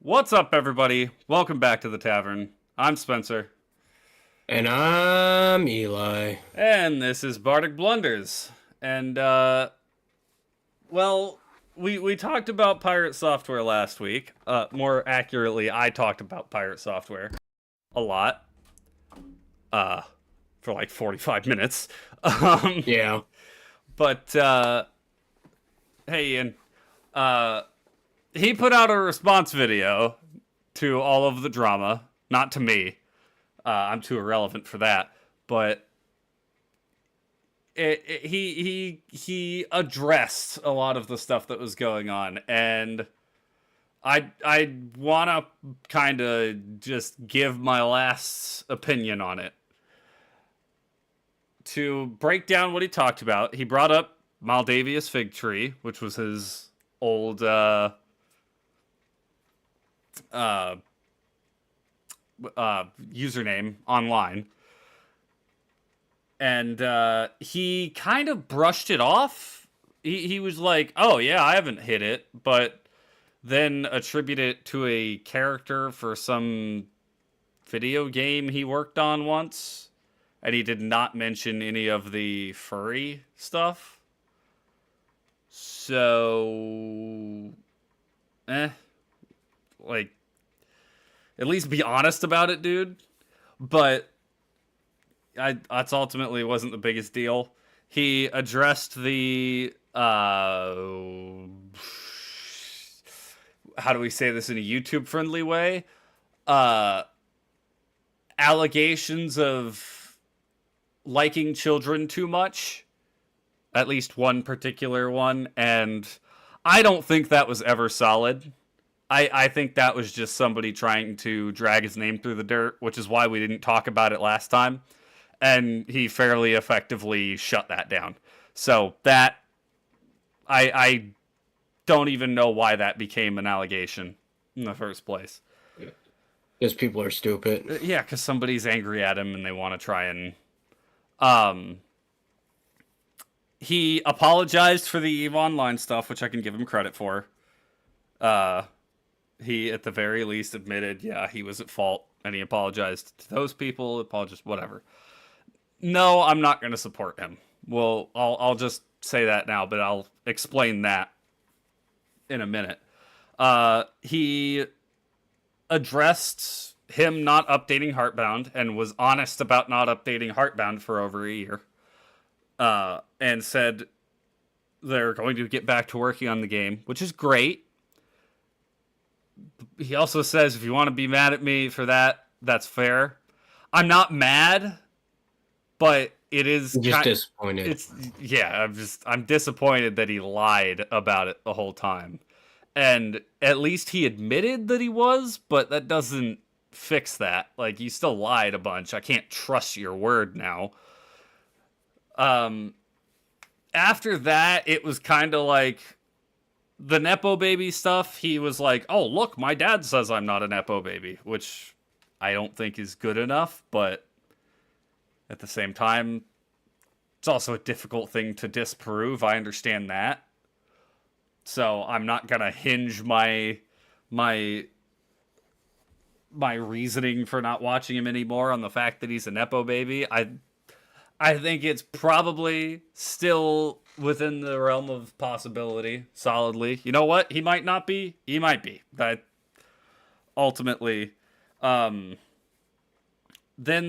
What's up, everybody? Welcome back to the tavern. I'm Spencer, And I'm Eli. and this is Bardic Blunders. And well, we talked about pirate software last week. More accurately, I talked about pirate software a lot. Uh, for like 45 minutes. Um, Yeah. but hey, Ian. Uh, he put out a response video to all of the drama. Not to me. I'm too irrelevant for that. But he addressed a lot of the stuff that was going on, and I want to kind of just give my last opinion on it. To break down what he talked about, he brought up Maldavius Fig Tree, which was his old uh, username online, and he kind of brushed it off. He was like, "Oh yeah, I haven't hit it," but then attribute it to a character for some video game he worked on once, and he did not mention any of the furry stuff. So, like, at least be honest about it, dude. But that's ultimately wasn't the biggest deal. He addressed the how do we say this in a YouTube friendly way? Uh, Allegations of liking children too much. At least one particular one, and I don't think that was ever solid. I think that was just somebody trying to drag his name through the dirt, which is why we didn't talk about it last time. And he fairly effectively shut that down. So that I don't even know why that became an allegation in the first place. Because people are stupid. Yeah, because somebody's angry at him and they want to try and um. He apologized for the EVE Online stuff, which I can give him credit for. Uh, he at the very least admitted, yeah, he was at fault, and he apologized to those people. Apologized, whatever. No, I'm not going to support him. Well, I'll just say that now, but I'll explain that in a minute. He addressed him not updating Heartbound and was honest about not updating Heartbound for over a year. And said they're going to get back to working on the game, which is great. He also says, if you want to be mad at me for that, that's fair. I'm not mad, but it is I'm just disappointed. it's yeah, I'm disappointed that he lied about it the whole time. And at least he admitted that he was, but that doesn't fix that. Like, you still lied a bunch. I can't trust your word now. After that, it was kind of like the Nepo baby stuff. He was like, oh, look, my dad says I'm not a Nepo baby, which I don't think is good enough, but at the same time, it's also a difficult thing to disprove. I understand that. So I'm not gonna hinge my reasoning for not watching him anymore on the fact that he's a Nepo baby. I think it's probably still within the realm of possibility, solidly. You know what? He might not be. He might be. But ultimately, then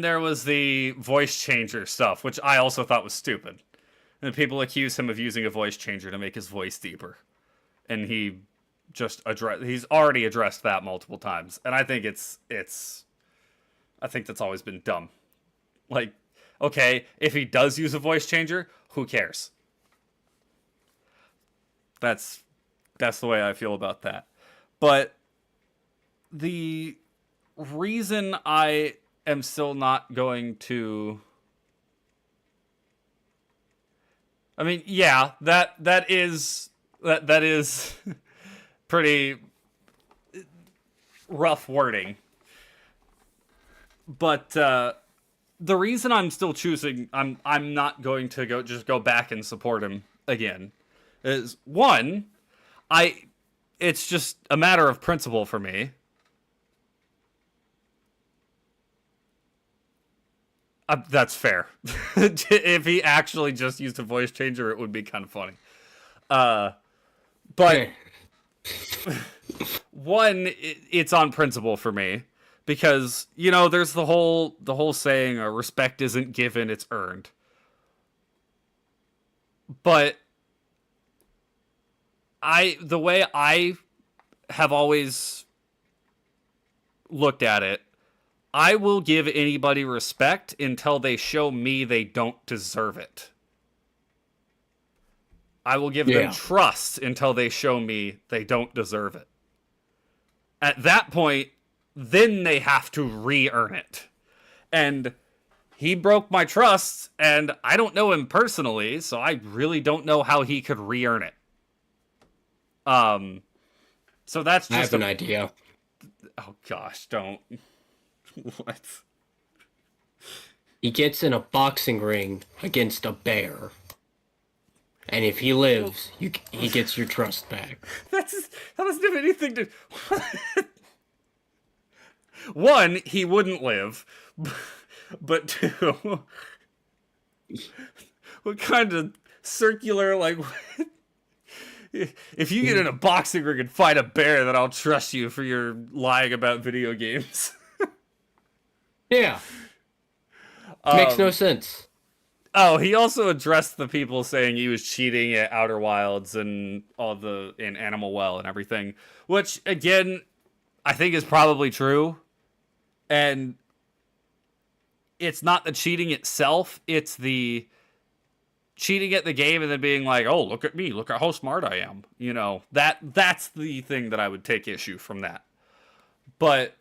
there was the voice changer stuff, which I also thought was stupid. And people accuse him of using a voice changer to make his voice deeper. And he's already addressed that multiple times. And I think I think that's always been dumb. Like, okay, if he does use a voice changer, who cares? That's the way I feel about that. But the reason I am still not going to, I mean, yeah, that is pretty rough wording. But the reason I'm still choosing, I'm not going to go back and support him again, is one, it's just a matter of principle for me. That's fair. If he actually just used a voice changer, it would be kind of funny. But one, it's on principle for me because there's the whole saying, respect isn't given, it's earned. But the way I have always looked at it, I will give anybody respect until they show me they don't deserve it. I will give them trust until they show me they don't deserve it. At that point, then they have to re-earn it. And he broke my trust, and I don't know him personally, so I really don't know how he could re-earn it. So that's just I have an idea. Oh gosh, don't. What? He gets in a boxing ring against a bear. And if he lives, he gets your trust back. That doesn't have anything to... One, he wouldn't live. But two... What kind of circular, like... If you get in a boxing ring and fight a bear, then I'll trust you for your lying about video games. Yeah. Makes no sense. Oh, he also addressed the people saying he was cheating at Outer Wilds and in Animal Well and everything, which again, I think is probably true. And it's not the cheating itself, it's the cheating at the game and then being like, oh, look at me, look at how smart I am. That's the thing that I would take issue from that. But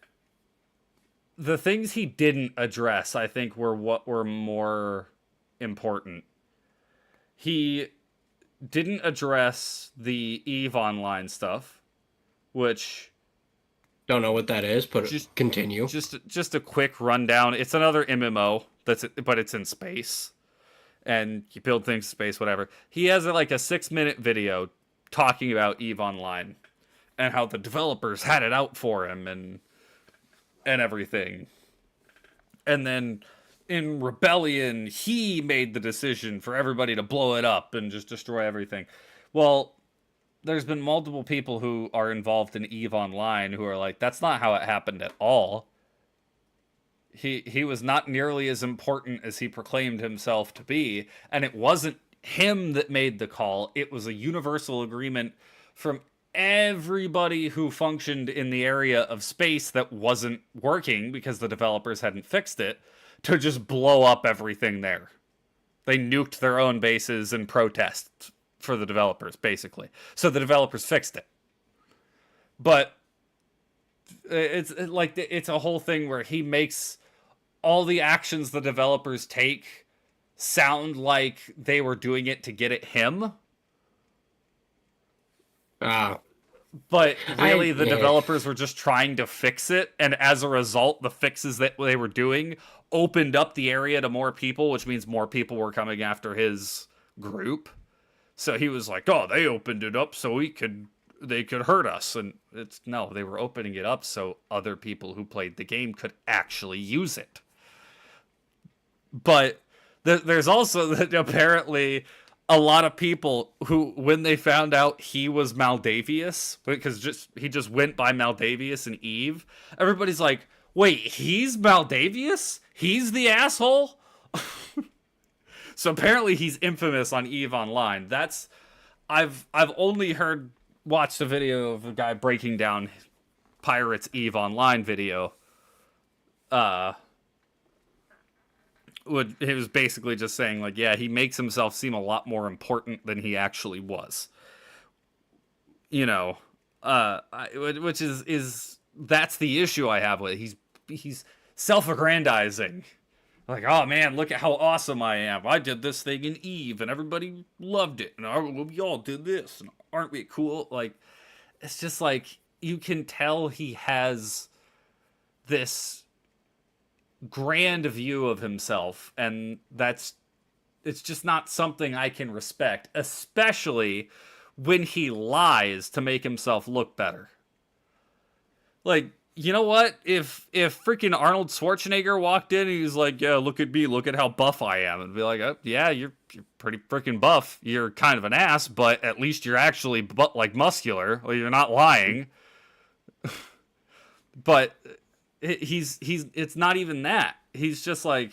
the things he didn't address, I think, were what were more important. He didn't address the EVE Online stuff, which... Don't know what that is, but just continue. Just a quick rundown. It's another MMO, but it's in space. And you build things in space, whatever. He has like a 6-minute video talking about EVE Online and how the developers had it out for him and everything. And then in Rebellion, he made the decision for everybody to blow it up and just destroy everything. Well, there's been multiple people who are involved in EVE Online who are like, that's not how it happened at all. He was not nearly as important as he proclaimed himself to be, and it wasn't him that made the call. It was a universal agreement from everybody who functioned in the area of space that wasn't working because the developers hadn't fixed it, to just blow up everything there. They nuked their own bases in protest for the developers, basically. So the developers fixed it. But it's a whole thing where he makes all the actions the developers take sound like they were doing it to get at him. But really, the developers were just trying to fix it, and as a result, the fixes that they were doing opened up the area to more people, which means more people were coming after his group. So he was like, oh, they opened it up so they could hurt us. And no, they were opening it up so other people who played the game could actually use it. But there's also that apparently a lot of people who, when they found out he was Maldavius, because he just went by Maldavius and Eve, everybody's like, wait, he's Maldavius? He's the asshole? So apparently he's infamous on EVE Online. I've only watched a video of a guy breaking down Pirate's EVE Online video. He was basically just saying, like, yeah, he makes himself seem a lot more important than he actually was. Which is that's the issue I have with it. He's self-aggrandizing. Like, oh man, look at how awesome I am. I did this thing in EVE and everybody loved it. And we all did this. And aren't we cool? Like, it's just like, you can tell he has this grand view of himself, and it's just not something I can respect, especially when he lies to make himself look better. Like, you know what? If freaking Arnold Schwarzenegger walked in and he's like, "Yeah, look at me, look at how buff I am," and be like, oh, "Yeah, you're pretty freaking buff. You're kind of an ass, but at least you're actually like muscular. Well, you're not lying." But he's it's not even that. He's just like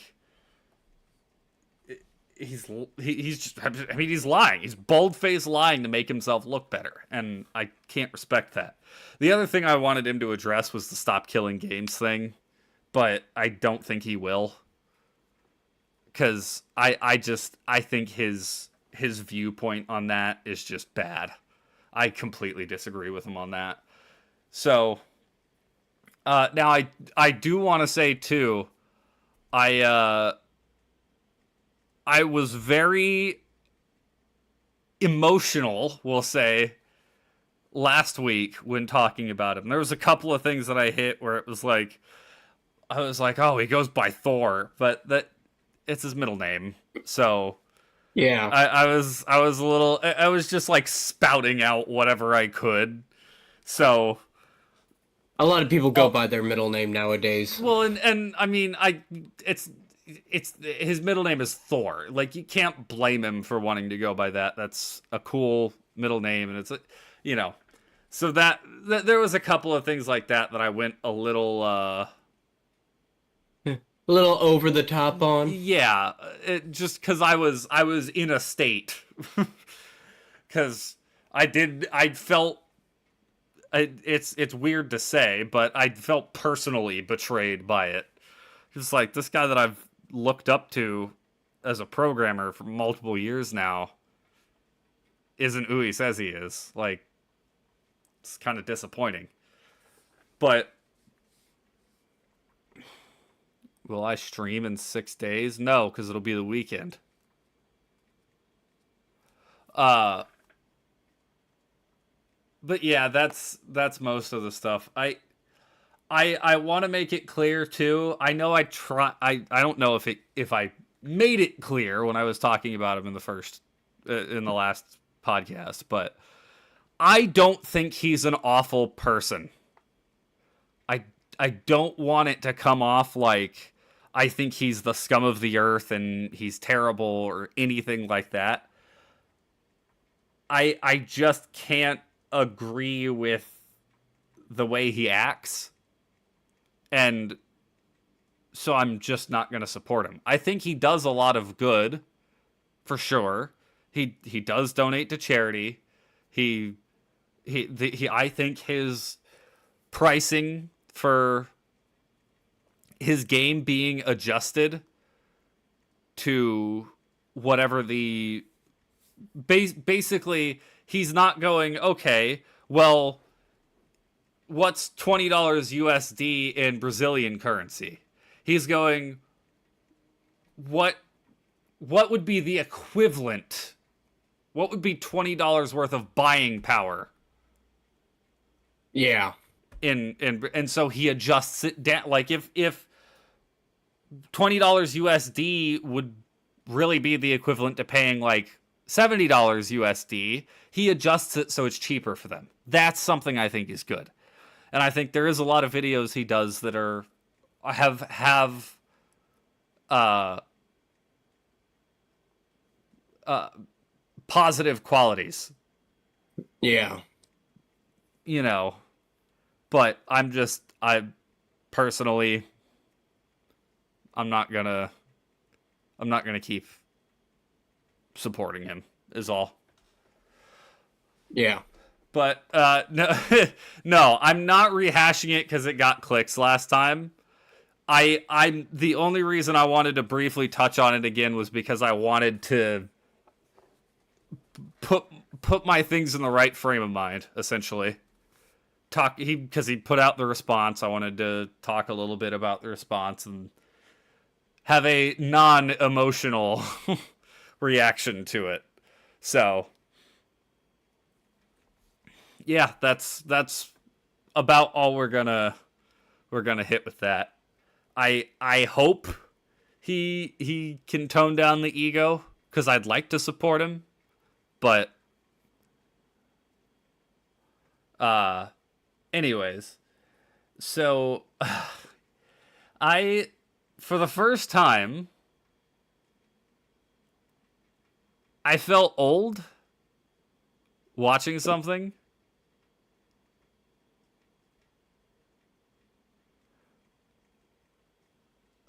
he's just, I mean, he's lying. He's bold-faced lying to make himself look better, and I can't respect that. The other thing I wanted him to address was the stop killing games thing, but I don't think he will, because I think his viewpoint on that is just bad. I completely disagree with him on that. So now I do want to say too, I I was very emotional, we'll say, last week when talking about him. There was a couple of things that I hit where it was like, I was like, oh, he goes by Thor, but that it's his middle name. So Yeah. I was a little, I was just like spouting out whatever I could. So A lot of people go by their middle name nowadays. well, and I mean, it's his middle name is Thor. Like, you can't blame him for wanting to go by that. That's a cool middle name, and it's, you know, so that there was a couple of things like that I went a little A little over the top on. yeah, just because I was in a state, because I felt. It's weird to say, but I felt personally betrayed by it. Just like, this guy that I've looked up to as a programmer for multiple years now isn't who he says he is. Like, it's kind of disappointing. But will I stream in 6 days? No, because it'll be the weekend. But yeah, that's most of the stuff. I want to make it clear too. I know I don't know if I made it clear when I was talking about him in the last podcast, but I don't think he's an awful person. I don't want it to come off like I think he's the scum of the earth and he's terrible or anything like that. I just can't agree with the way he acts, and so I'm just not going to support him. I think he does a lot of good, for sure. He does donate to charity. I think his pricing for his game being adjusted to whatever the basically, he's not going, okay, well, what's $20 USD in Brazilian currency? He's going, what would be the equivalent? What would be $20 worth of buying power? Yeah. And so he adjusts it down. Like, if $20 USD would really be the equivalent to paying like $70 USD, he adjusts it so it's cheaper for them. That's something I think is good. And I think there is a lot of videos he does that have positive qualities. Yeah. You know, but I personally, I'm not gonna keep supporting him, is all. Yeah. But no, no, I'm not rehashing it because it got clicks last time. I'm the only reason I wanted to briefly touch on it again was because I wanted to put my things in the right frame of mind, essentially. Because he put out the response. I wanted to talk a little bit about the response and have a non-emotional reaction to it. So yeah, that's about all we're gonna hit with that. I hope he can tone down the ego, because I'd like to support him, but anyways, So I, for the first time, I felt old watching something.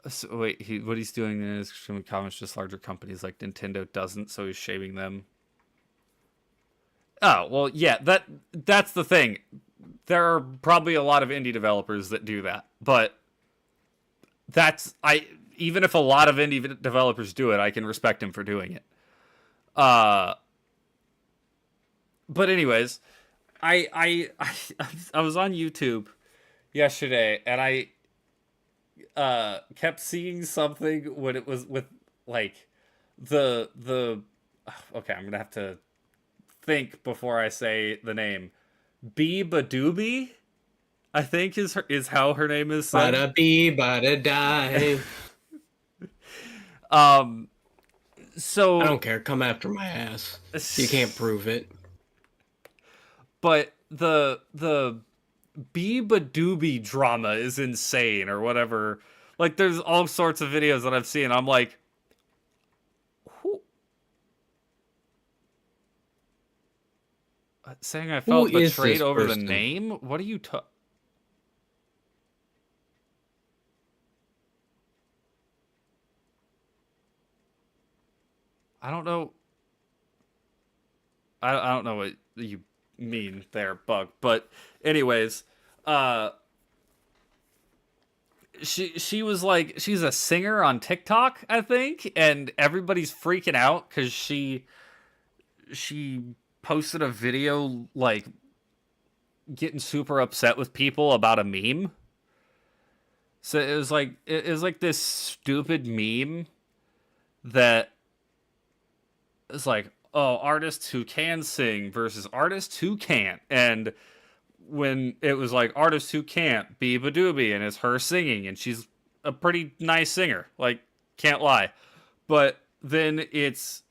So, wait, what he's doing is extremely common. It's just larger companies like Nintendo doesn't, so he's shaming them. Oh well, yeah, that's the thing. There are probably a lot of indie developers that do that, but that's I. Even if a lot of indie developers do it, I can respect him for doing it. Uh, but anyways, I was on YouTube yesterday, and I kept seeing something when it was with like the okay, I'm gonna have to think before I say the name. Beabadoobie, I think is how her name is said. Bada bee, bada die. So I don't care. Come after my ass. You can't prove it. But the Beabadoobie drama is insane or whatever. Like there's all sorts of videos that I've seen. I'm like, who? Saying I felt betrayed over the name? What are you I don't know. I don't know what you mean there, Bug. But anyways, she was like, she's a singer on TikTok, I think, and everybody's freaking out because she posted a video like getting super upset with people about a meme. So it was like this stupid meme that is like, oh, artists who can sing versus artists who can't. And when it was like artists who can't, Beabadoobie, and it's her singing, and she's a pretty nice singer, like, can't lie. But then it's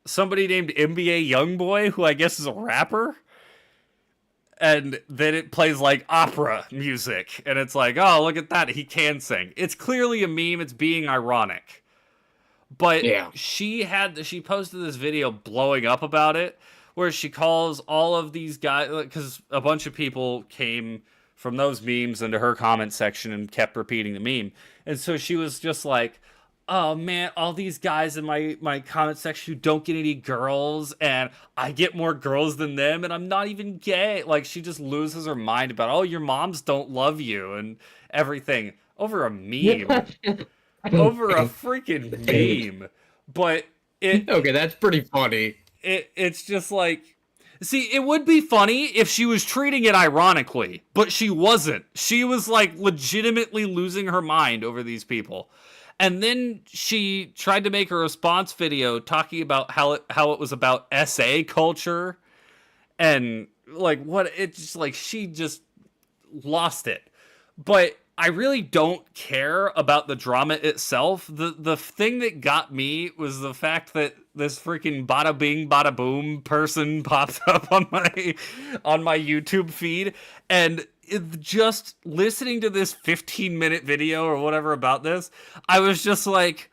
somebody named NBA Youngboy, who I guess is a rapper, and then it plays like opera music, and it's like, oh, look at that, he can sing. It's clearly a meme, it's being ironic. But yeah, she posted this video blowing up about it, where she calls all of these guys, because a bunch of people came from those memes into her comment section and kept repeating the meme. And so she was just like, oh man, all these guys in my comment section who don't get any girls, and I get more girls than them, and I'm not even gay. Like, she just loses her mind about, oh, your moms don't love you and everything over a meme. Over a freaking meme. But okay, that's pretty funny. It's just like, see, it would be funny if she was treating it ironically, but she wasn't. She was like legitimately losing her mind over these people. And then she tried to make a response video talking about how it was about SA culture, and like what it's just like she just lost it. But I really don't care about the drama itself. The thing that got me was the fact that this freaking bada bing bada boom person popped up on my YouTube feed, and just listening to this 15-minute video or whatever about this, I was just like,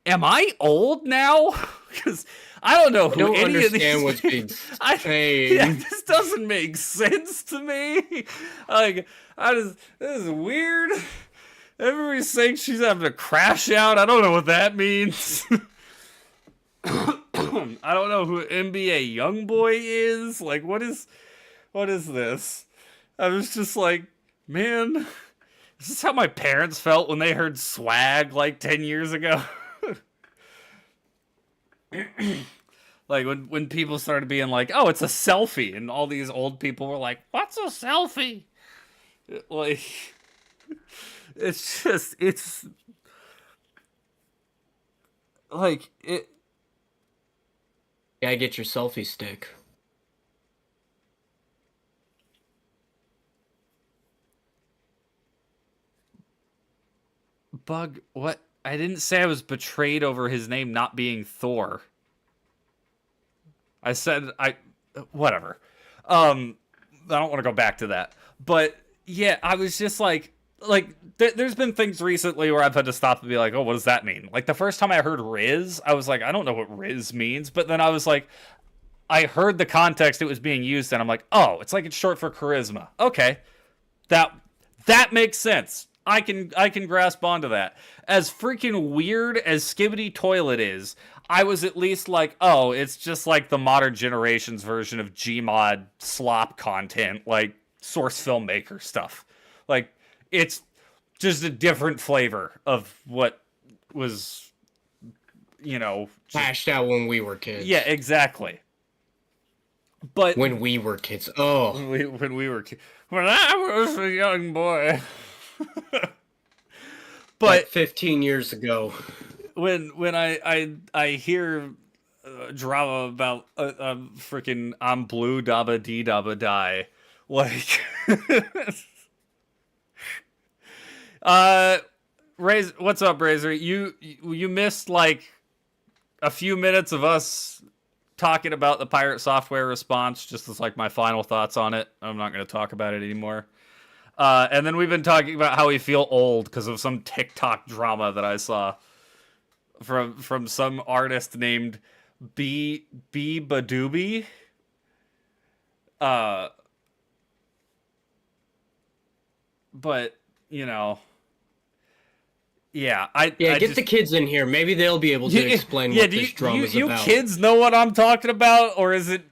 am I old now? Because I don't know who any of these. What's being saying. Yeah, this doesn't make sense to me. Like, this is weird. Everybody's saying she's having a crash out. I don't know what that means. I don't know who NBA Youngboy is. Like, what is this? I was just like, man, is this how my parents felt when they heard swag like 10 years ago? Like when people started being like, oh, it's a selfie, and all these old people were like, what's a selfie? Like, it's like it. Gotta get your selfie stick. Bug, what? I didn't say I was betrayed over his name not being Thor. I said whatever. I don't want to go back to that. But Yeah, I was just there's been things recently where I've had to stop and be like, oh, what does that mean? Like the first time I heard Riz, I was like, I don't know what Riz means. But then I was like, I heard the context it was being used, and I'm like, oh, it's short for charisma. Okay, that that makes sense. I can grasp onto that. As freaking weird as Skibbity Toilet is, I was at least like, oh, it's just like the modern generation's version of Gmod slop content, like source filmmaker stuff. Like it's just a different flavor of what was, just, Hashed out when we were kids. yeah, exactly. But When we were kids. Oh. when I was a young boy. Like But 15 years ago. when I hear drama about freaking I'm blue dabba dee dabba die, like uh what's up, Razor? You missed like a few minutes of us talking about the Pirate Software response, just as like my final thoughts on it. I'm not going to talk about it anymore. And then we've been talking about how we feel old because of some TikTok drama that I saw from some artist named B Badoobie. Uh, but yeah, Yeah, I get just, the kids in here. Maybe they'll be able to explain yeah, what this drama's you about. kids know what I'm talking about, or is it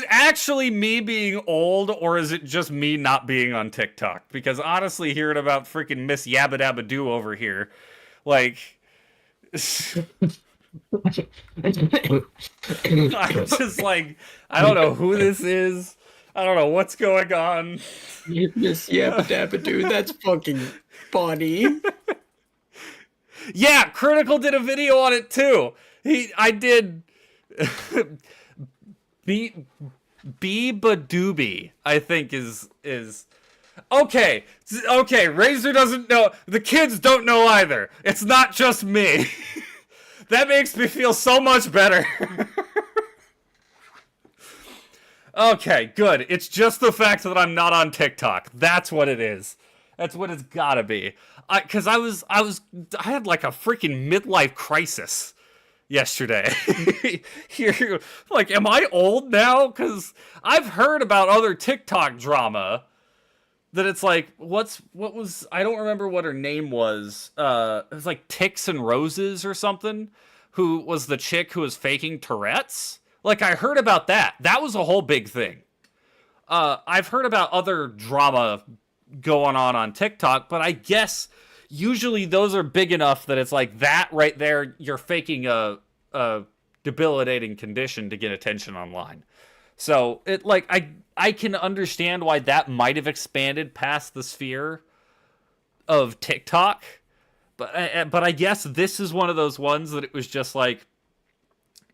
actually me being old, or is it just me not being on TikTok? Because honestly, hearing about freaking Miss Yabba Dabba Doo over here, like, I'm just like, I don't know who this is. I don't know what's going on. Miss Yabba Dabba Doo, that's fucking funny. Yeah, Critical did a video on it too. I did. B Badoobie, I think is okay. Okay, Razor doesn't know. The kids don't know either. It's not just me. That makes me feel so much better. Okay, good. It's just the fact that I'm not on TikTok. That's what it is. That's what it's gotta be. Because I had like a freaking midlife crisis yesterday. Here, like, am I old now? Because I've heard about other TikTok drama that it's like, I don't remember what her name was. It was like Ticks and Roses or something, who was the chick who was faking Tourette's. Like, I heard about that. That was a whole big thing. I've heard about other drama going on TikTok, but I guess usually those are big enough that it's like that right there, you're faking a debilitating condition to get attention online. So it like I can understand why that might have expanded past the sphere of TikTok, but I guess this is one of those ones that it was just like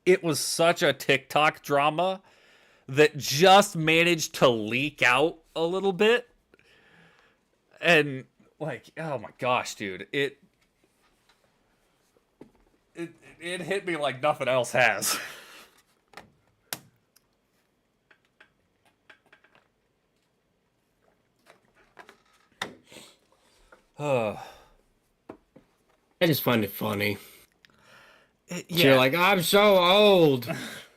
it was such a TikTok drama that just managed to leak out a little bit. And like, oh my gosh, dude, it hit me like nothing else has. I just find it funny. Yeah. You're like, I'm so old.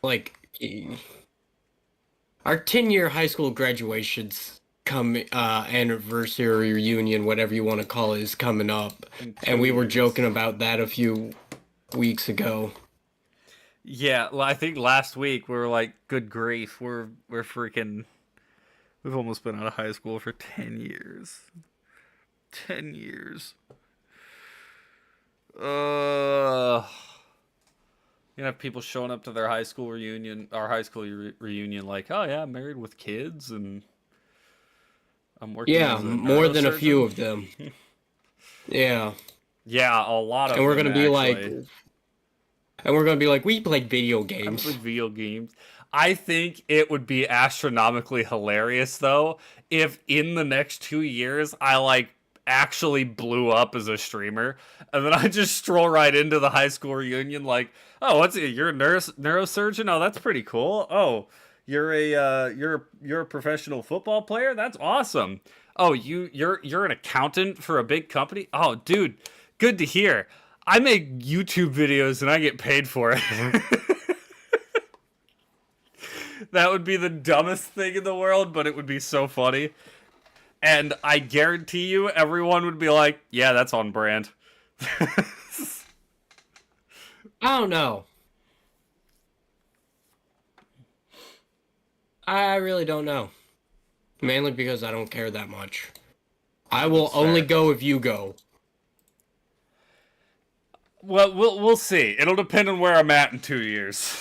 Like, our 10-year high school graduations anniversary reunion, whatever you want to call it, is coming up. And we were joking about that a few weeks ago. Yeah, well, I think last week we were like, good grief, we're freaking, we've almost been out of high school for 10 years. 10 years. You have people showing up to their high school reunion, our high school reunion, like, oh yeah, I'm married with kids and I'm working. Yeah, as a more than a neurosurgeon. few of them. Yeah. Yeah, a lot of And we're them, gonna be actually. like, we play video games. With video games. I think it would be astronomically hilarious, though, if in the next 2 years I like actually blew up as a streamer, and then I just stroll right into the high school reunion like, oh, what's it? You're a neurosurgeon? Oh, that's pretty cool. Oh, you're a professional football player? That's awesome. Oh, you're an accountant for a big company? Oh, dude, good to hear. I make YouTube videos and I get paid for it. That would be the dumbest thing in the world, but it would be so funny. And I guarantee you everyone would be like, "Yeah, that's on brand." I don't know. I really don't know. Mainly because I don't care that much. I will only go if you go. Well, we'll see. It'll depend on where I'm at in 2 years.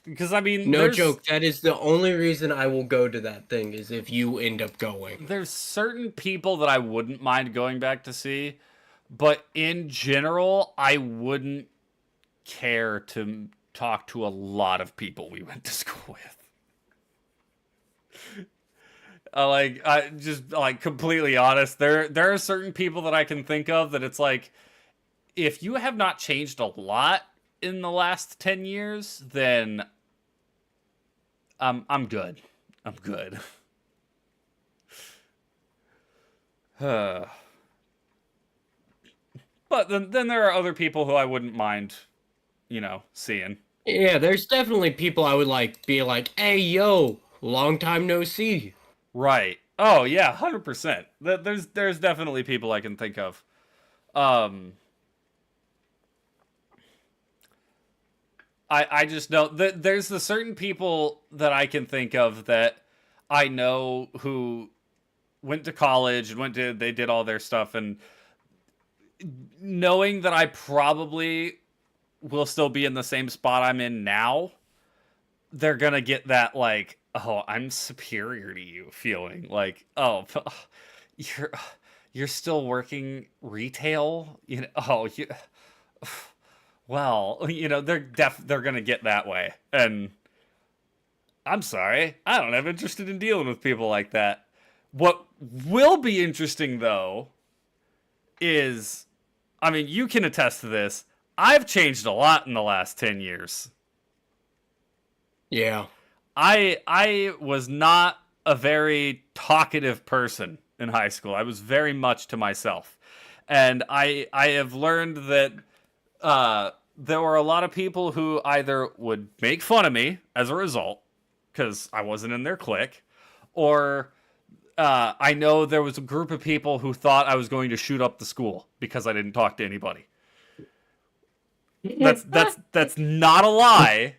Because I mean, no joke. That is the only reason I will go to that thing is if you end up going. There's certain people that I wouldn't mind going back to see, but in general, I wouldn't care to talk to a lot of people we went to school with. I just completely honest. There are certain people that I can think of that it's like, if you have not changed a lot in the last 10 years, then I'm good. I'm good. But then there are other people who I wouldn't mind, seeing. Yeah, there's definitely people I would be like, "Hey, yo, long time no see." Right. Oh yeah, 100%. There's definitely people I can think of. I just know that there's the certain people that I can think of that I know who went to college and they did all their stuff, and knowing that I probably will still be in the same spot I'm in now, they're gonna get that oh, I'm superior to you feeling. Oh, you're still working retail? Oh, you well, they're gonna get that way. And I'm sorry, I don't have interest in dealing with people like that. What will be interesting though is, I mean, you can attest to this, I've changed a lot in the last 10 years. Yeah. I was not a very talkative person in high school. I was very much to myself. And I have learned that there were a lot of people who either would make fun of me as a result, because I wasn't in their clique, or I know there was a group of people who thought I was going to shoot up the school because I didn't talk to anybody. That's not a lie.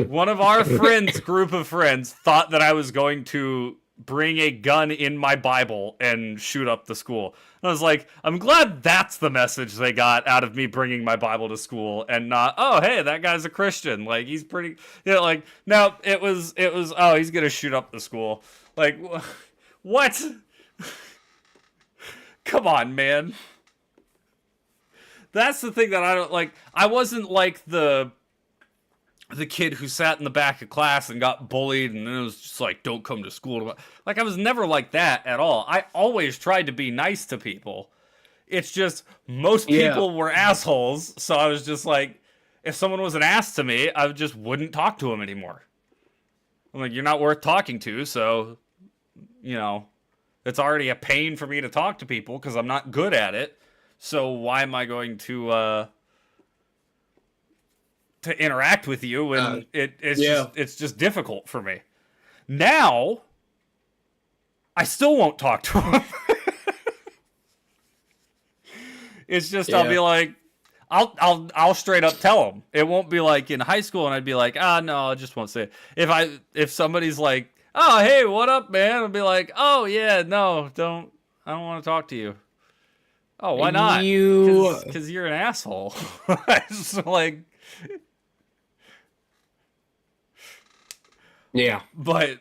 One of our group of friends, thought that I was going to bring a gun in my Bible and shoot up the school. And I was like, I'm glad that's the message they got out of me bringing my Bible to school, and not, oh, hey, that guy's a Christian. He's pretty, no, it was, oh, he's going to shoot up the school. What? Come on, man. That's the thing that I don't like. I wasn't like the kid who sat in the back of class and got bullied, and then it was just like, don't come to school. I was never like that at all. I always tried to be nice to people. It's just most people were assholes, so I was just like, if someone was an ass to me, I just wouldn't talk to them anymore. I'm like, you're not worth talking to, so, it's already a pain for me to talk to people because I'm not good at it. So why am I going to interact with you when it's just difficult for me? Now, I still won't talk to him. It's just I'll be like, I'll straight up tell him. It won't be like in high school and I'd be like, no, I just won't say it. If somebody's like, oh, hey, what up, man? I'll be like, oh yeah, no, I don't want to talk to you. Oh, why not? Because you're an asshole. It's yeah. But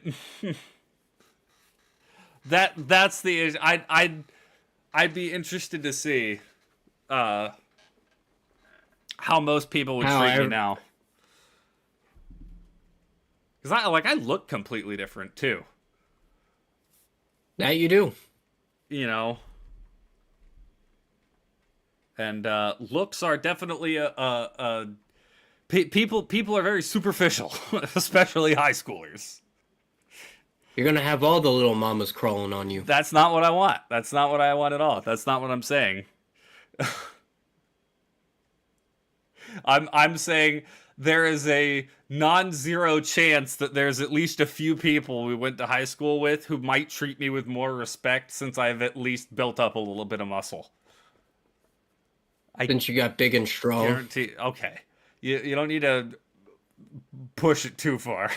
that's the issue. I'd be interested to see how most people would treat me now. Because I look completely different too. That you do. And looks are definitely people are very superficial, especially high schoolers. You're gonna have all the little mamas crawling on you. That's not what I want. That's not what I want at all. That's not what I'm saying. I'm saying there is a non-zero chance that there's at least a few people we went to high school with who might treat me with more respect since I've at least built up a little bit of muscle. Since you got big and strong. Guarantee. Okay. You don't need to push it too far.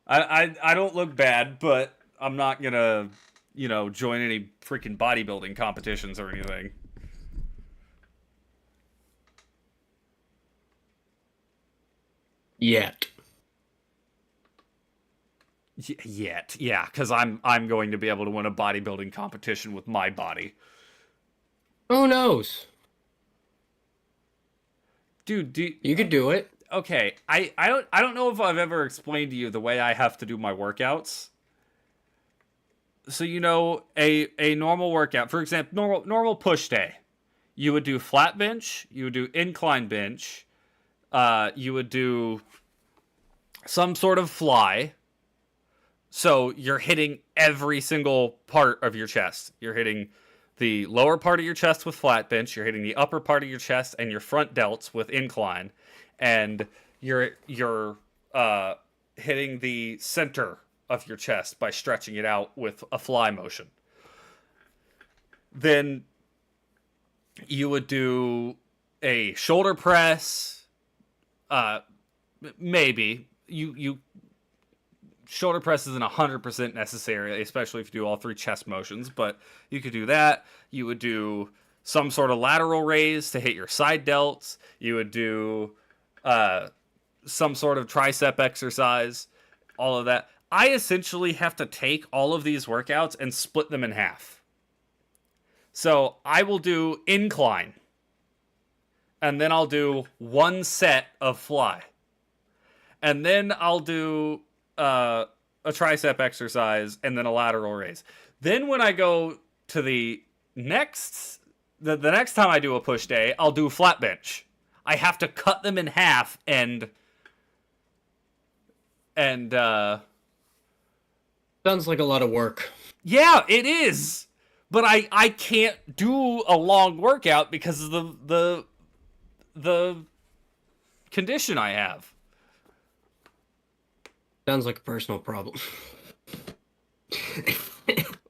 I don't look bad, but I'm not gonna, join any freaking bodybuilding competitions or anything. Yet. Yet, yeah, because I'm going to be able to win a bodybuilding competition with my body. Who knows? Dude, you could do it. Okay, I don't know if I've ever explained to you the way I have to do my workouts. So a normal workout, for example, normal push day, you would do flat bench, you would do incline bench, you would do some sort of fly. So you're hitting every single part of your chest. You're hitting the lower part of your chest with flat bench. You're hitting the upper part of your chest and your front delts with incline, and you're hitting the center of your chest by stretching it out with a fly motion. Then you would do a shoulder press. Maybe you shoulder press isn't 100% necessary, especially if you do all three chest motions, but you could do that. You would do some sort of lateral raise to hit your side delts. You would do some sort of tricep exercise, all of that. I essentially have to take all of these workouts and split them in half. So I will do incline, and then I'll do one set of fly. And then I'll do a tricep exercise and then a lateral raise. Then when I go to the next time I do a push day, I'll do flat bench. I have to cut them in half and sounds like a lot of work. Yeah, it is. But I can't do a long workout because of the condition I have. Sounds like a personal problem.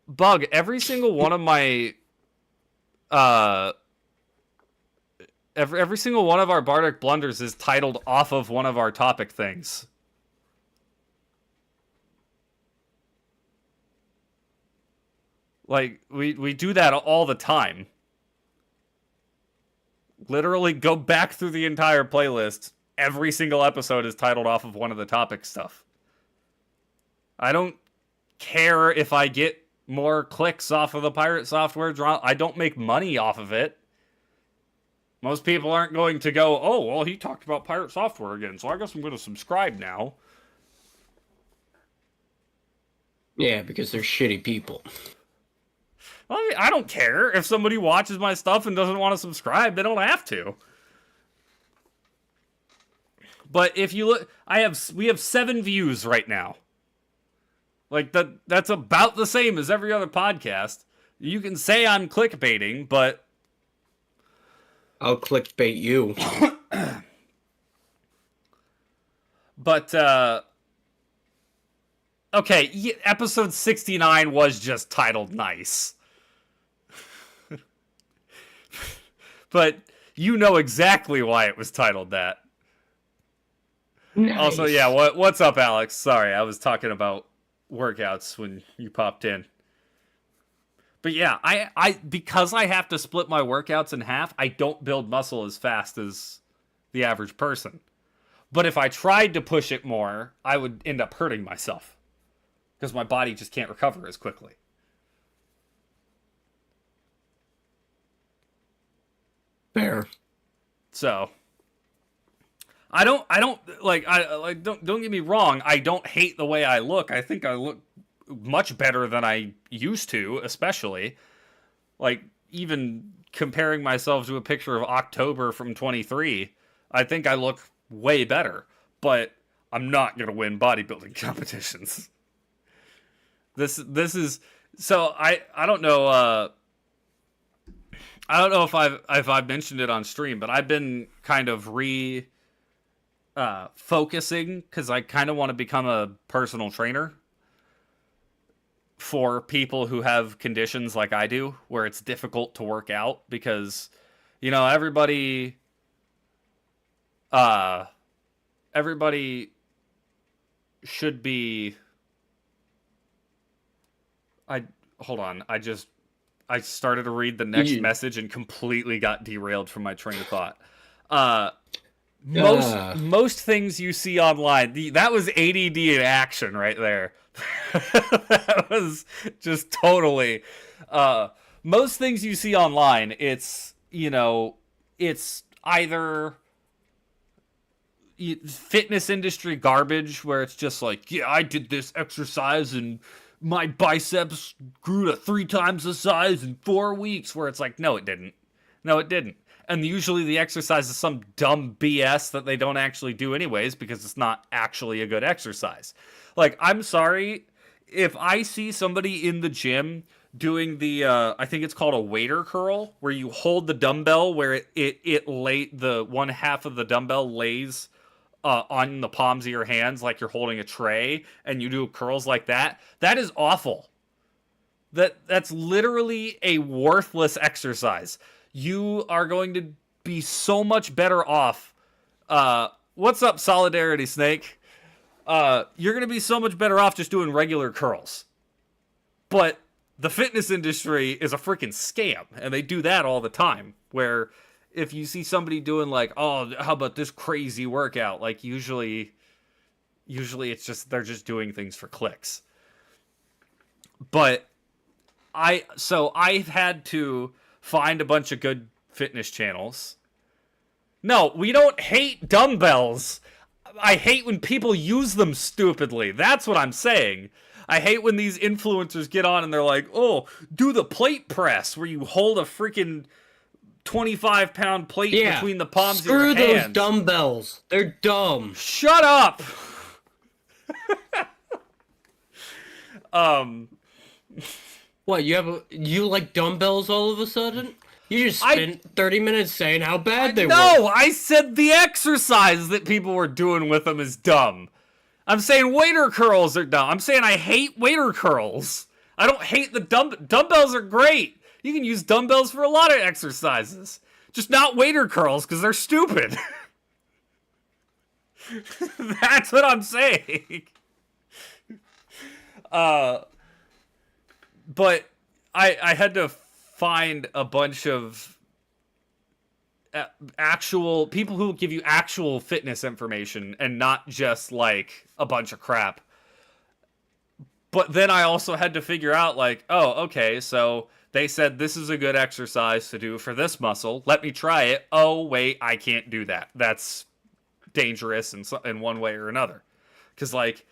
Bug, every single one of my every single one of our Bardic Blunders is titled off of one of our topic things. Like, we do that all the time. Literally go back through the entire playlist. Every single episode is titled off of one of the topic stuff. I don't care if I get more clicks off of the pirate software drop. I don't make money off of it. Most people aren't going to go, oh, well, he talked about pirate software again, so I guess I'm going to subscribe now. Yeah, because they're shitty people. Well, I mean, I don't care. If somebody watches my stuff and doesn't want to subscribe, they don't have to. But if you look, we have 7 views right now. Like, that's about the same as every other podcast. You can say I'm clickbaiting, but I'll clickbait you. But, okay, episode 69 was just titled nice. But you know exactly why it was titled that. Nice. Also, yeah, what's up, Alex? Sorry, I was talking about workouts when you popped in. But yeah, I because I have to split my workouts in half, I don't build muscle as fast as the average person. But if I tried to push it more, I would end up hurting myself. Because my body just can't recover as quickly. Fair. So don't get me wrong, I don't hate the way I look. I think I look much better than I used to, especially. Like, even comparing myself to a picture of October from 23, I think I look way better. But I'm not going to win bodybuilding competitions. This is so I don't know I don't know if I've mentioned it on stream, but I've been kind of focusing because I kind of want to become a personal trainer for people who have conditions like I do, where it's difficult to work out because, everybody, uh, everybody should be. Hold on. I started to read the next message and completely got derailed from my train of thought. Most things you see online, that was ADD in action right there. That was just totally. Most things you see online, it's either fitness industry garbage where it's just like, yeah, I did this exercise and my biceps grew to 3 times the size in 4 weeks, where it's like, no, it didn't. No, it didn't. And usually the exercise is some dumb BS that they don't actually do anyways because it's not actually a good exercise. Like, I'm sorry, if I see somebody in the gym doing the, I think it's called a waiter curl, where you hold the dumbbell where the one half of the dumbbell lays on the palms of your hands like you're holding a tray, and you do curls like that. That is awful. That's literally a worthless exercise. You are going to be so much better off. What's up, Solidarity Snake? You're going to be so much better off just doing regular curls. But the fitness industry is a freaking scam, and they do that all the time, where if you see somebody doing like, oh, how about this crazy workout? Like, usually it's just, they're just doing things for clicks. But I've had to find a bunch of good fitness channels. No, we don't hate dumbbells. I hate when people use them stupidly. That's what I'm saying. I hate when these influencers get on and they're like, oh, do the plate press where you hold a freaking 25-pound plate between the palms of your hands. Screw those dumbbells. They're dumb. Shut up! What, you like dumbbells all of a sudden? You just spent 30 minutes saying how bad they were. No, I said the exercise that people were doing with them is dumb. I'm saying waiter curls are dumb. I'm saying I hate waiter curls. I don't hate the dumbbells are great. You can use dumbbells for a lot of exercises. Just not waiter curls, because they're stupid. That's what I'm saying. But I had to find a bunch of actual people who give you actual fitness information and not just like a bunch of crap. But then I also had to figure out like, oh, okay, so they said this is a good exercise to do for this muscle. Let me try it. Oh, wait, I can't do that. That's dangerous in one way or another. Because like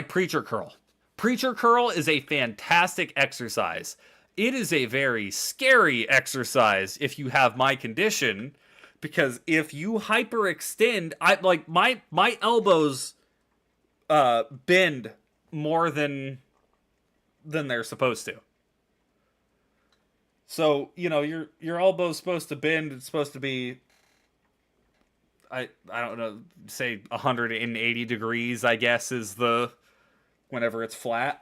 preacher curl. Preacher curl is a fantastic exercise. It is a very scary exercise if you have my condition, because if you hyperextend, my elbows bend more than they're supposed to. So, your elbow's supposed to bend. It's supposed to be, I don't know, say 180 degrees, I guess, is whenever it's flat.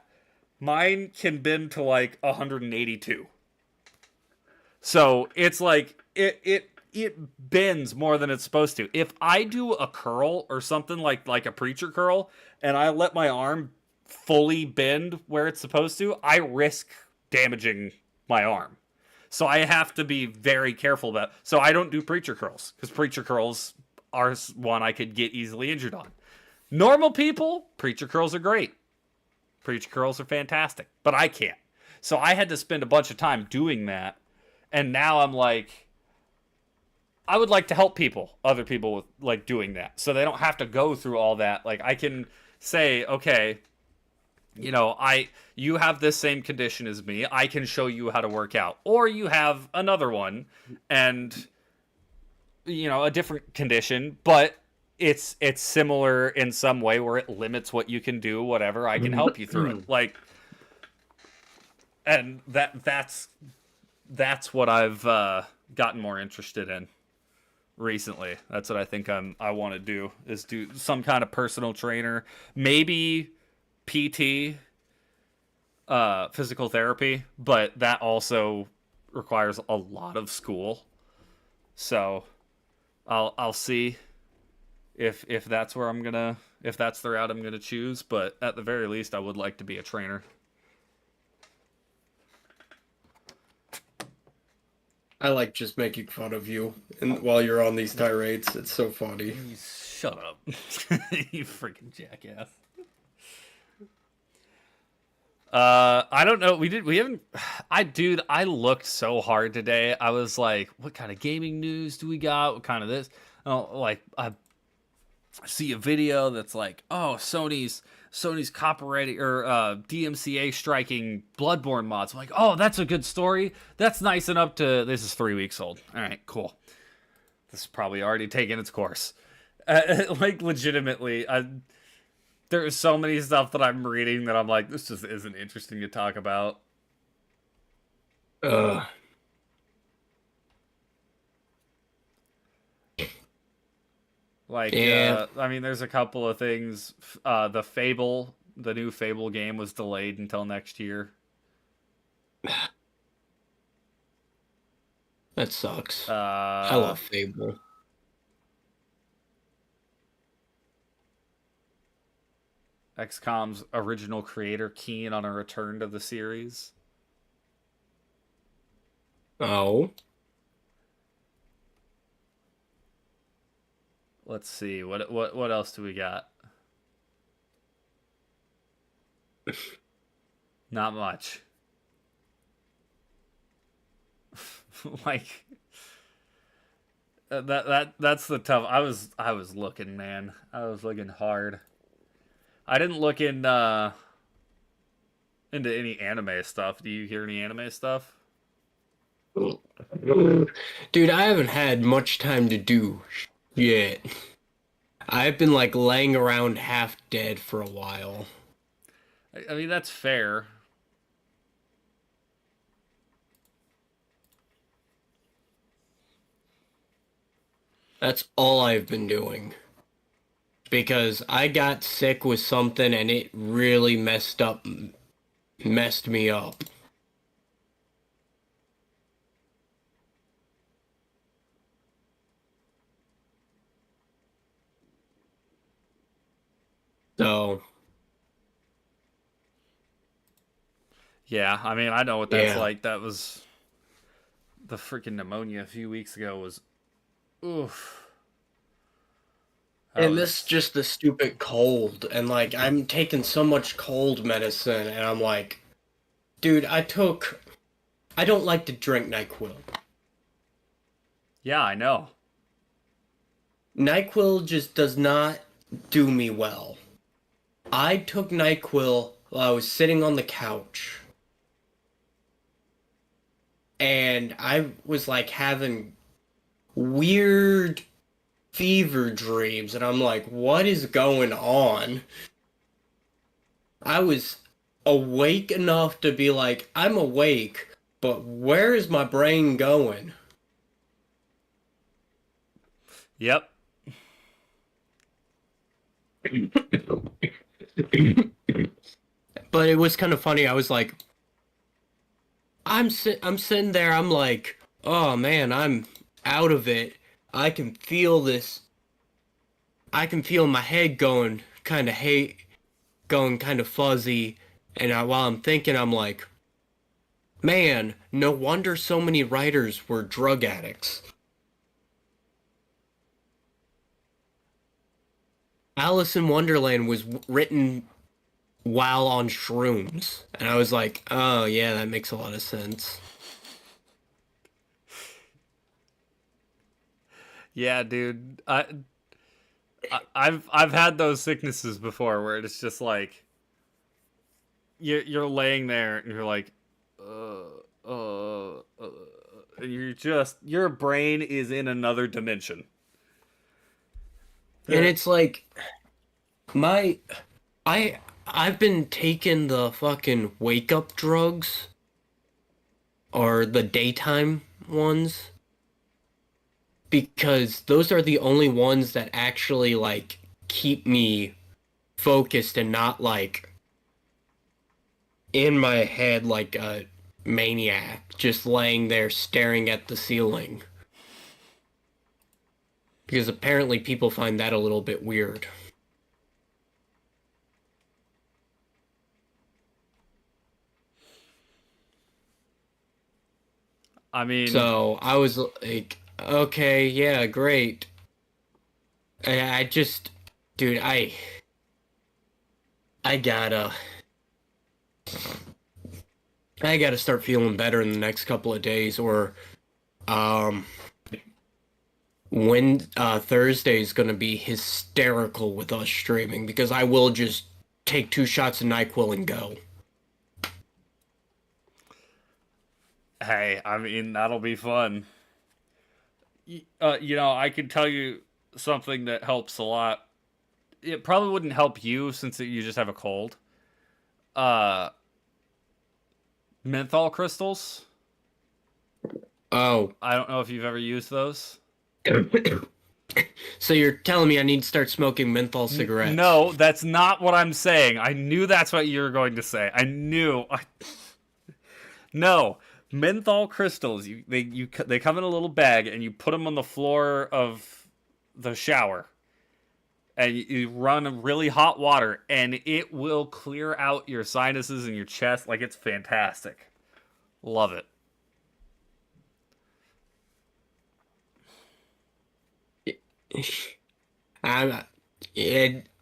Mine can bend to like 182. So it's like it bends more than it's supposed to. If I do a curl or something like a preacher curl and I let my arm fully bend where it's supposed to, I risk damaging my arm. So I have to be very careful about. So I don't do preacher curls, because preacher curls are one I could get easily injured on. Normal people, preacher curls are great. Preacher curls are fantastic, but I can't. So I had to spend a bunch of time doing that, and now I'm like, I would like to help other people with like doing that, so they don't have to go through all that. Like, I can say, okay, you have this same condition as me. I can show you how to work out. Or you have another one and a different condition, but it's similar in some way where it limits what you can do, whatever. I can help you through it. Like, and that's what I've gotten more interested in recently. That's what I think I want to do, is do some kind of personal trainer, maybe PT, physical therapy, but that also requires a lot of school. So I'll see if that's where if that's the route I'm gonna choose. But at the very least, I would like to be a trainer. I like just making fun of you, and while you're on these tirades, it's so funny. You shut up, you freaking jackass. I don't know. We haven't. I looked so hard today. I was like, what kind of gaming news do we got? What kind of this? Oh, like I see a video that's like, oh, Sony's copyrighting or DMCA striking Bloodborne mods. I'm like, oh, that's a good story. That's nice and up to. This is 3 weeks old. All right, cool. This is probably already taken its course. Like, legitimately, there's so many stuff that I'm reading that I'm like, this just isn't interesting to talk about. Like, Yeah. I mean, there's a couple of things. The new Fable game was delayed until next year. That sucks. I love Fable. XCOM's original creator keen on a return to the series. Oh. Let's see. What else do we got? Not much. Like that's the tough. I was looking, man. I was looking hard. I didn't look into any anime stuff. Do you hear any anime stuff? Dude, I haven't had much time to do yet. I've been like laying around half dead for a while. I mean, that's fair. That's all I've been doing. Because I got sick with something and it really messed me up. So, Yeah, I mean, I know what that's yeah. like. That was the freaking pneumonia a few weeks ago was oof. That And this is was just the stupid cold. And like, I'm taking so much cold medicine and I'm like, dude, I don't like to drink NyQuil. yeah, I know. NyQuil just does not do me well. I took NyQuil while I was sitting on the couch. And I was like having weird fever dreams. And I'm like, what is going on? I was awake enough to be like, I'm awake, but where is my brain going? Yep. But it was kind of funny. I was like, I'm sitting there. I'm like, oh man, I'm out of it. I can feel this. I can feel my head going going kind of fuzzy. And while I'm thinking, I'm like, man, no wonder so many writers were drug addicts. Alice in Wonderland was written while on shrooms. And I was like, oh yeah, that makes a lot of sense. Yeah, dude. I've had those sicknesses before where it's just like you're laying there and you're like, and your brain is in another dimension. And it's like my I've been taking the fucking wake up drugs or the daytime ones because those are the only ones that actually like keep me focused and not like in my head like a maniac just laying there staring at the ceiling. Because apparently people find that a little bit weird. I mean, So I was like, okay, yeah, great. I just, dude, I gotta, I gotta start feeling better in the next couple of days, or, um, when Thursday is gonna be hysterical with us streaming because I will just take 2 shots of NyQuil and go. hey, I mean that'll be fun. I could tell you something that helps a lot. It probably wouldn't help you since you just have a cold. Uh, Menthol crystals. Oh, I don't know if you've ever used those. so you're telling me I need to start smoking menthol cigarettes? No, that's not what I'm saying. I knew that's what you were going to say. I knew. No, menthol crystals. They come in a little bag, and you put them on the floor of the shower, and you run really hot water, and it will clear out your sinuses and your chest. Like, it's fantastic. Love it. I'm,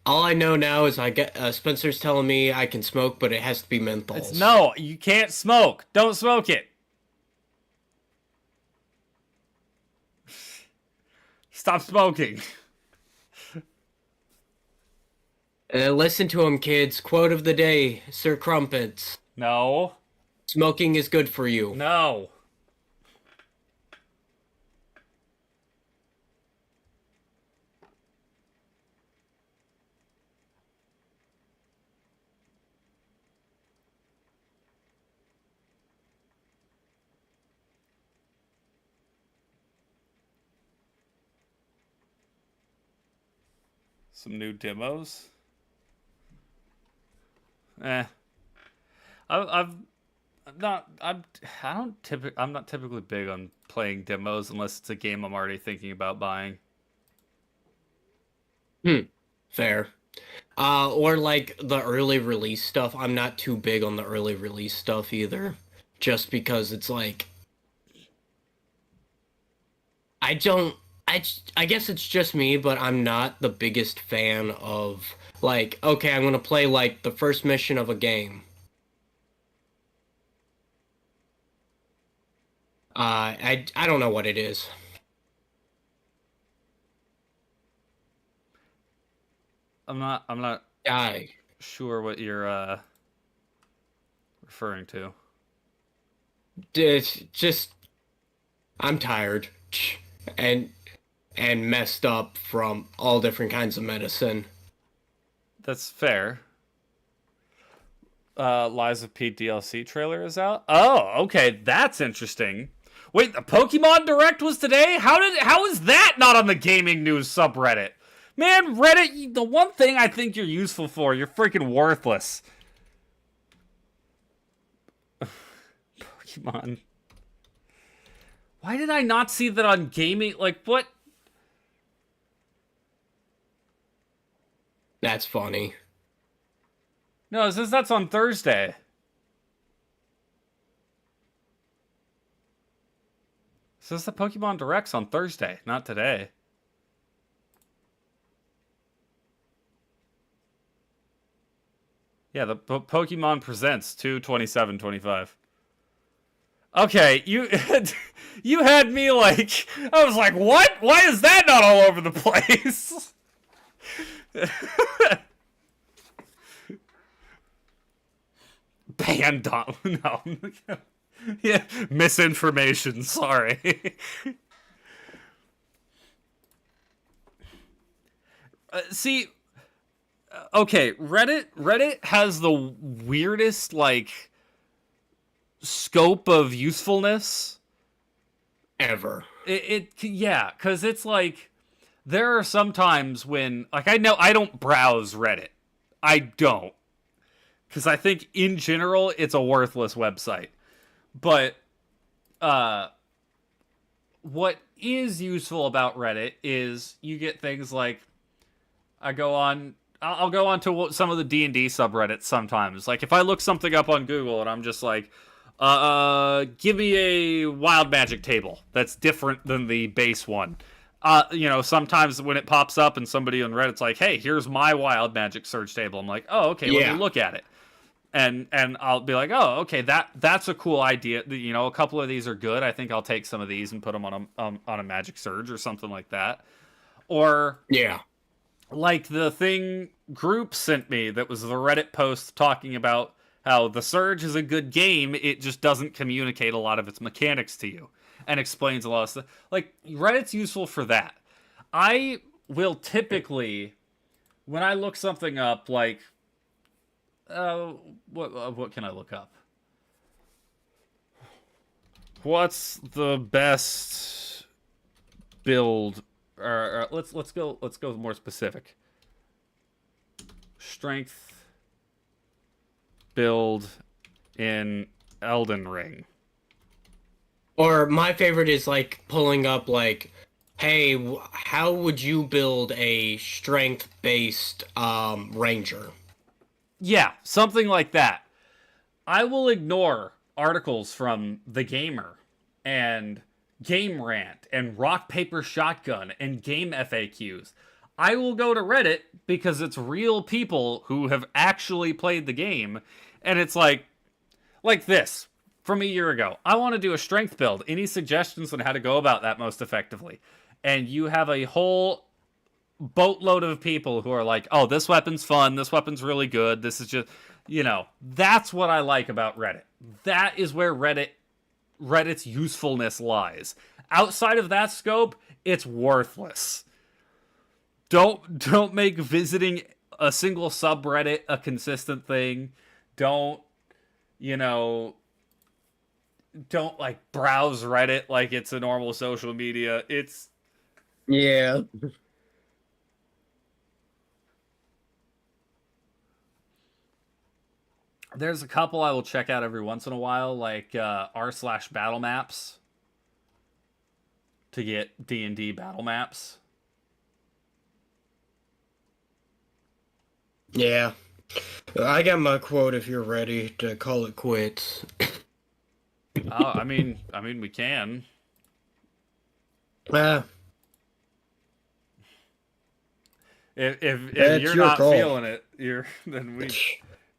all I know now is I get Spencer's telling me I can smoke, but it has to be menthols. No, you can't smoke. Don't smoke it. Stop smoking. Listen to him, kids. Quote of the day, Sir Crumpets. No. Smoking is good for you. No. Some new demos. Eh. I'm not. I'm not typically big on playing demos unless it's a game I'm already thinking about buying. Fair. Or like the early release stuff. I'm not too big on the early release stuff either. Just because it's like I don't I guess it's just me, but I'm not the biggest fan of like, okay, I'm gonna play like the first mission of a game. I don't know what it is. I'm not I sure what you're referring to. it's just I'm tired and and messed up from all different kinds of medicine. That's fair. Lies of Pete DLC trailer is out. Oh, okay, that's interesting. Wait, the Pokemon Direct was today? How is that not on the gaming news subreddit? Man, Reddit, the one thing I think you're useful for, you're freaking worthless. Pokemon. Why did I not see that on gaming? Like, what? That's funny. No, it says that's on Thursday. It says the Pokemon Direct's on Thursday, not today. Yeah, the Pokemon Presents 2/27/25. Okay, you you had me like, I was like, what? Why is that not all over the place? Gandon. No. Yeah, misinformation. Sorry. See, okay, Reddit has the weirdest like scope of usefulness Ever. yeah, because it's like there are some times when like I know I don't browse Reddit. I don't, because I think in general it's a worthless website. But uh what is useful about Reddit is you get things like I'll go on to some of the D&D subreddits sometimes. Like if I look something up on Google and I'm just like give me a wild magic table that's different than the base one. Sometimes when it pops up and somebody on Reddit's like, "Hey, here's my wild magic search table." I'm like, "Oh, okay, let me look at it." And I'll be like, "Oh, okay, that's a cool idea. A couple of these are good. I think I'll take some of these and put them on a magic surge or something like that." Or Yeah. like the thing Group sent me that was the Reddit post talking about how the Surge is a good game, it just doesn't communicate a lot of its mechanics to you and explains a lot of stuff. Like, Reddit's useful for that. I will typically, when I look something up, like, what can I look up? What's the best build? Let's go more specific. Strength build in Elden Ring. Or my favorite is like pulling up like, hey, how would you build a strength-based ranger? Yeah, something like that. I will ignore articles from The Gamer and Game Rant and Rock Paper Shotgun and Game FAQs. I will go to Reddit because it's real people who have actually played the game, and it's like this from a year ago. I want to do a strength build. Any suggestions on how to go about that most effectively? And you have a whole boatload of people who are like, "Oh, this weapon's fun. This weapon's really good. This is just, that's what I like about Reddit. That is where Reddit's usefulness lies. Outside of that scope, it's worthless. Don't make visiting a single subreddit a consistent thing. Don't, you know, don't like browse Reddit like it's a normal social media. It's Yeah. There's a couple I will check out every once in a while, like r/battle maps to get D&D battle maps. Yeah. I got my quote if you're ready to call it quits. I mean, we can. Ah, If that's you're your not call. feeling it, then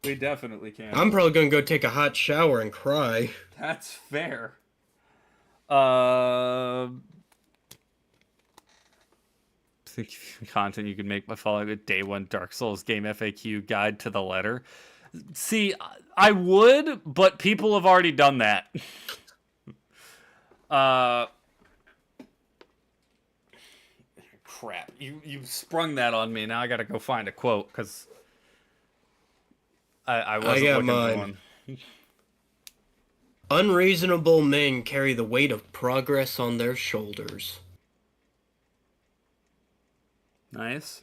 we definitely can. I'm probably gonna go take a hot shower and cry. That's fair. Content you can make by following a day one Dark Souls game FAQ guide to the letter. See, I would, but people have already done that. Crap. You sprung that on me. Now I gotta go find a quote, because I wasn't got looking for mine. one. Unreasonable men carry the weight of progress on their shoulders. Nice.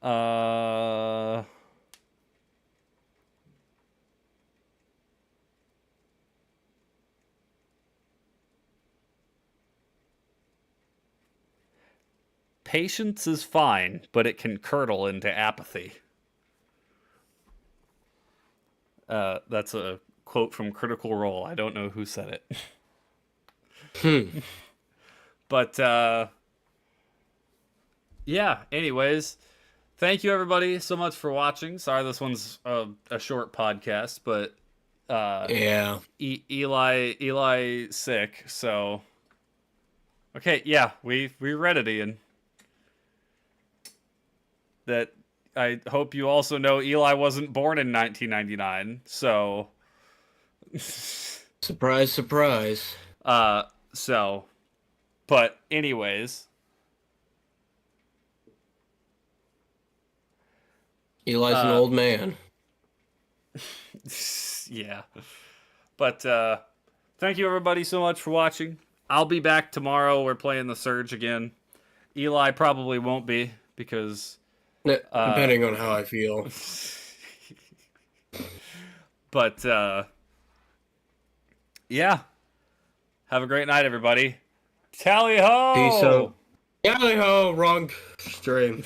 uh Patience is fine, but it can curdle into apathy. That's a quote from Critical Role. I don't know who said it. But yeah, anyways, thank you everybody so much for watching. Sorry this one's a short podcast, but Yeah. Eli sick, so okay, yeah, we read it, Ian. That I hope you also know Eli wasn't born in 1999, so Surprise, surprise. so but anyways, Eli's an old man. yeah. But thank you everybody so much for watching. I'll be back tomorrow. We're playing the Surge again. Eli probably won't be because Depending on how I feel. But yeah. Have a great night, everybody. Tally ho! Peace out. Yally ho, wrong stream.